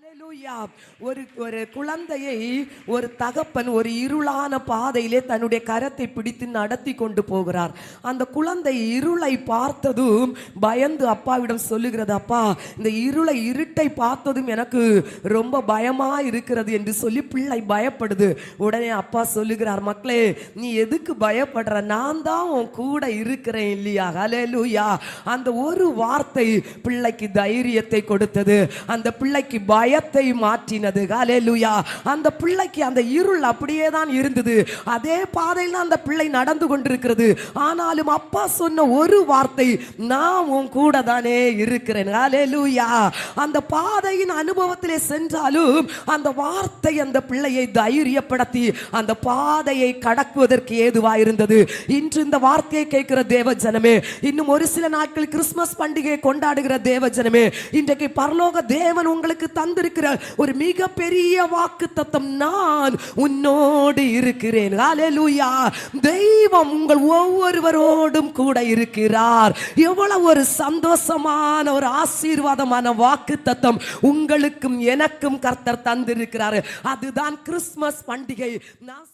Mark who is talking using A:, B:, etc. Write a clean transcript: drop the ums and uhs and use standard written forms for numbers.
A: ஒரு ஒரு குழந்தையை ஒரு தகப்பன் ஒரு இருளான பாதையிலே தன்னுடைய கரத்தை பிடித்து நடத்தி கொண்டு போகிறார். அந்த குழந்தை இருளை பார்த்ததும் பயந்து அப்பாவிடம் சொல்லுகிறது, அப்பா இந்த இருட்டை பார்த்ததும் எனக்கு ரொம்ப பயமா இருக்கிறது என்று சொல்லி பிள்ளை பயப்படுது. உடனே அப்பா சொல்லுகிறார், மக்களே நீ எதுக்கு பயப்படுற, நான் தான் உன் கூட இருக்கிறேன் இல்லையா. ஹல்லேலூயா. அந்த ஒரு வார்த்தை பிள்ளைக்கு தைரியத்தை கொடுத்தது, அந்த பிள்ளைக்கு பயத்தை மாற்றினது. ஹல்லேலூயா. அந்த பிள்ளைக்கு அந்த இருள் அப்படியே தான் இருந்தது, அதே பாதையில் அந்த பிள்ளை நடந்து கொண்டிருக்கிறது. ஆனாலும் அப்பா சொன்ன ஒரு வார்த்தை, நான் உன் கூட தானே இருக்கிறேன். ஹல்லேலூயா. அந்த பாதையின் அனுபவத்திலே சென்றாலும் அந்த வார்த்தை அந்த பிள்ளையை தைரியப்படுத்தி அந்த பாதையை கடக்குவதற்கு ஏதுவாயிருந்தது. இன்று இந்த வார்த்தையை கேட்கிற தேவ ஜனமே, இன்னும் ஒரு சில நாட்கள் கிறிஸ்துமஸ் பண்டிகையை கொண்டாடுகிற தேவ ஜனமே, இன்றைக்கு பரலோக தேவன் உங்களுக்கு தந்திருக்கிற ஒரு மிகப்பெரிய வாக்குத்தத்தம், நான் உன்னோடு இருக்கிறேன். ஹல்லேலூயா. தெய்வம் உங்கள் ஒவ்வொருவரோடும் கூட இருக்கிறார். எவ்வளவு ஒரு சந்தோஷமான ஒரு ஆசீர்வாதமான வாக்குத்தத்தம் உங்களுக்கும் எனக்கும் கர்த்தர் தந்திருக்கிறார். அதுதான் கிறிஸ்துமஸ் பண்டிகை. நான்